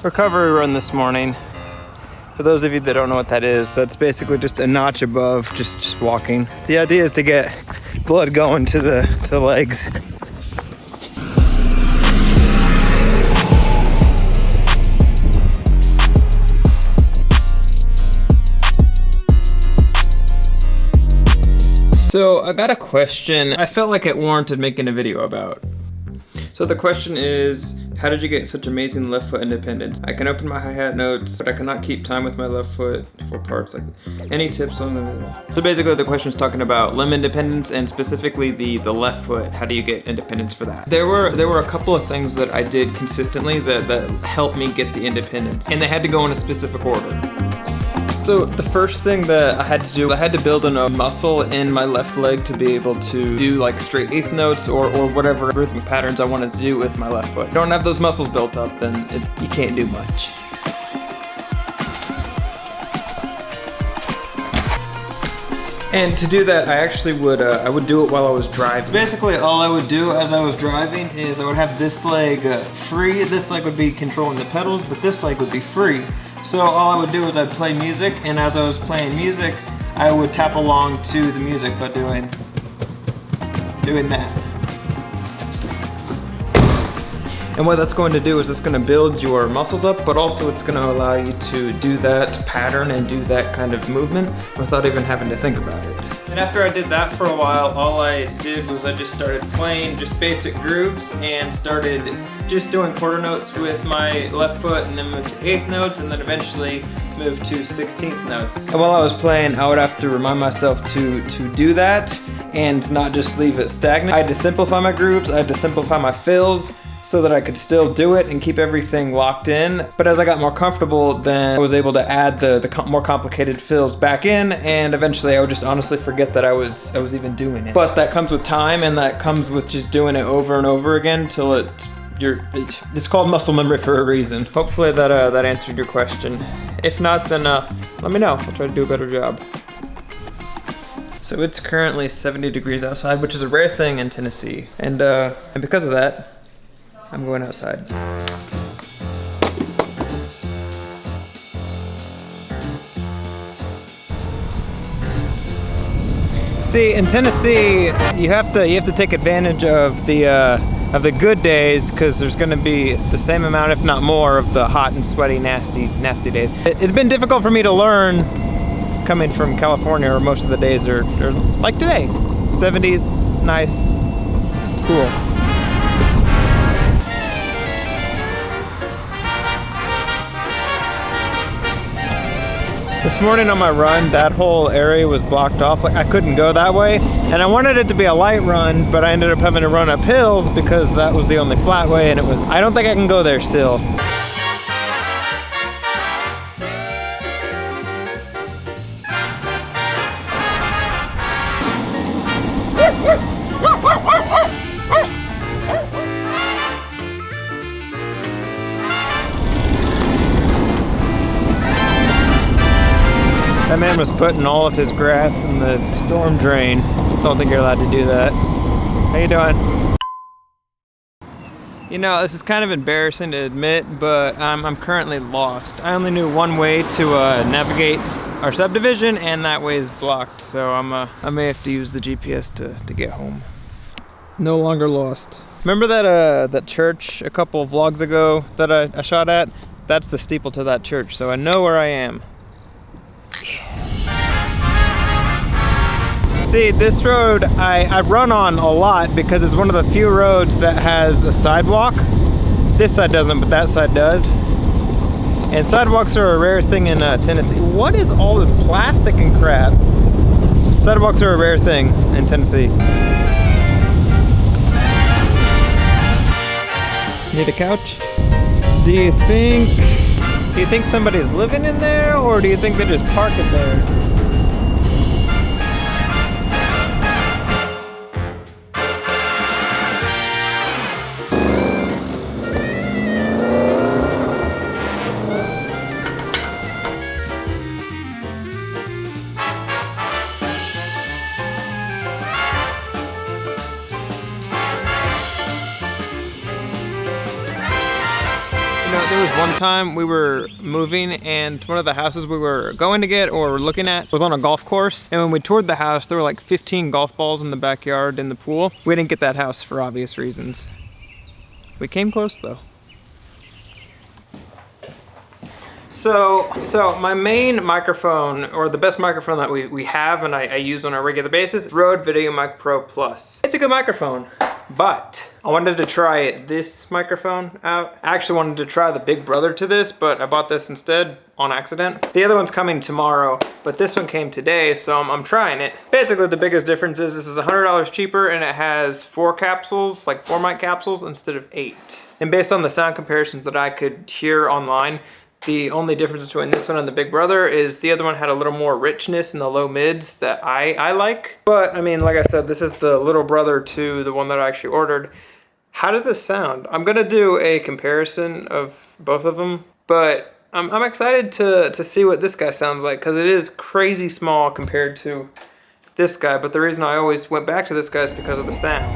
recovery run this morning. For those of you that don't know what that is, that's basically just a notch above just walking. The idea is to get blood going to the legs. So I got a question I felt like it warranted making a video about. So the question is, how did you get such amazing left foot independence? I can open my hi-hat notes, but I cannot keep time with my left foot for parts. Like, any tips on that? So basically the question is talking about limb independence and specifically the left foot. How do you get independence for that? There were a couple of things that I did consistently that helped me get the independence, and they had to go in a specific order. So the first thing that I had to do, I had to build in a muscle in my left leg to be able to do like straight eighth notes or whatever rhythmic patterns I wanted to do with my left foot. If you don't have those muscles built up, then you can't do much. And to do that, I actually would do it while I was driving. Basically, all I would do as I was driving is I would have this leg free. This leg would be controlling the pedals, but this leg would be free. So all I would do is I'd play music, and as I was playing music, I would tap along to the music by doing that. And what that's going to do is it's going to build your muscles up, but also it's going to allow you to do that pattern and do that kind of movement without even having to think about it. And after I did that for a while, all I did was I just started playing just basic grooves and started just doing quarter notes with my left foot, and then moved to eighth notes, and then eventually moved to 16th notes. And while I was playing, I would have to remind myself to do that and not just leave it stagnant. I had to simplify my grooves, I had to simplify my fills, so that I could still do it and keep everything locked in. But as I got more comfortable, then I was able to add the more complicated fills back in, and eventually I would just honestly forget that I was even doing it. But that comes with time, and that comes with just doing it over and over again till it's called muscle memory for a reason. Hopefully that answered your question. If not, then let me know. I'll try to do a better job. So it's currently 70 degrees outside, which is a rare thing in Tennessee. And because of that, I'm going outside. See, in Tennessee, you have to take advantage of the good days, because there's going to be the same amount, if not more, of the hot and sweaty, nasty days. It's been difficult for me to learn coming from California, where most of the days are like today, 70s, nice, cool. This morning on my run, that whole area was blocked off. Like, I couldn't go that way, and I wanted it to be a light run, but I ended up having to run up hills because that was the only flat way, and I don't think I can go there still. That man was putting all of his grass in the storm drain. Don't think you're allowed to do that. How you doing? You know, this is kind of embarrassing to admit, but I'm currently lost. I only knew one way to navigate our subdivision, and that way is blocked. So I may have to use the GPS to get home. No longer lost. Remember that church a couple of vlogs ago that I shot at? That's the steeple to that church, so I know where I am. See, this road I run on a lot because it's one of the few roads that has a sidewalk. This side doesn't, but that side does. And sidewalks are a rare thing in Tennessee. What is all this plastic and crap? Sidewalks are a rare thing in Tennessee. Need a couch? Do you think somebody's living in there, or do you think they just park it there? You know, there was one time we were moving and one of the houses we were going to get or were looking at was on a golf course. And when we toured the house, there were like 15 golf balls in the backyard in the pool. We didn't get that house for obvious reasons. We came close though. So my main microphone, or the best microphone that we have and I use on a regular basis, Rode VideoMic Pro Plus. It's a good microphone, but I wanted to try this microphone out. I actually wanted to try the big brother to this, but I bought this instead on accident. The other one's coming tomorrow, but this one came today, so I'm trying it. Basically, the biggest difference is this is $100 cheaper and it has 4 capsules, like 4 mic capsules instead of 8. And based on the sound comparisons that I could hear online, the only difference between this one and the Big Brother is the other one had a little more richness in the low mids that I like. But I mean, like I said, this is the little brother to the one that I actually ordered. How does this sound? I'm gonna do a comparison of both of them, but I'm excited to see what this guy sounds like because it is crazy small compared to this guy. But the reason I always went back to this guy is because of the sound.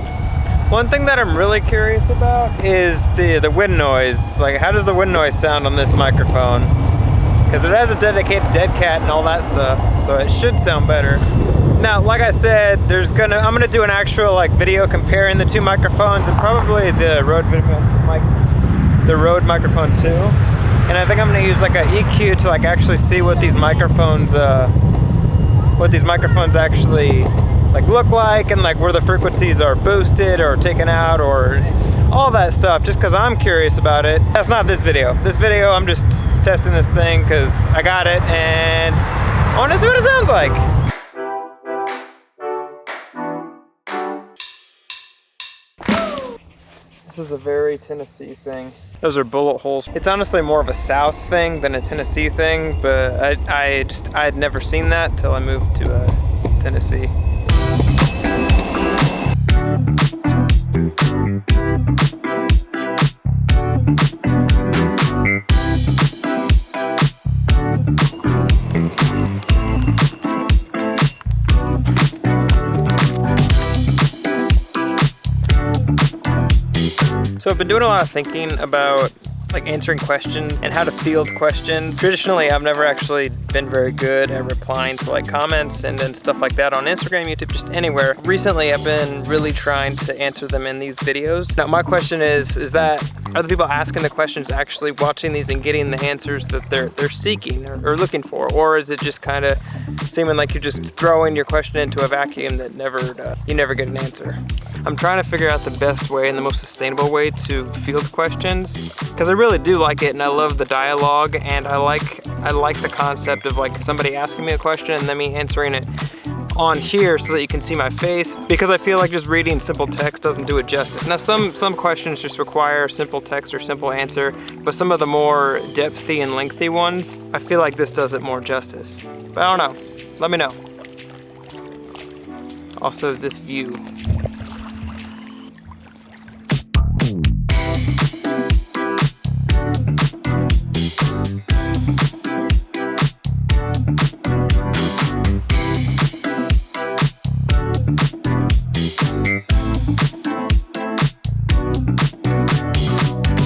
One thing that I'm really curious about is the wind noise. Like, how does the wind noise sound on this microphone? Because it has a dedicated dead cat and all that stuff, so it should sound better. Now, like I said, I'm gonna do an actual like video comparing the two microphones and probably the Rode microphone too. And I think I'm gonna use like a EQ to like actually see what these microphones actually like look like, and like where the frequencies are boosted or taken out or all that stuff, just because I'm curious about it. That's not this video. This video, I'm just testing this thing because I got it and I want to see what it sounds like. This is a very Tennessee thing. Those are bullet holes. It's honestly more of a South thing than a Tennessee thing, but I had never seen that till I moved to Tennessee. So I've been doing a lot of thinking about like answering questions and how to field questions. Traditionally, I've never actually been very good at replying to like comments and stuff like that on Instagram, YouTube, just anywhere. Recently, I've been really trying to answer them in these videos. Now, my question is that are the people asking the questions actually watching these and getting the answers that they're seeking or looking for? Or is it just kind of seeming like you're just throwing your question into a vacuum that you never get an answer? I'm trying to figure out the best way and the most sustainable way to field questions because I really do like it and I love the dialogue and I like the concept of like somebody asking me a question and then me answering it on here so that you can see my face, because I feel like just reading simple text doesn't do it justice. Now some questions just require simple text or simple answer, but some of the more depthy and lengthy ones, I feel like this does it more justice. But I don't know, let me know. Also this view.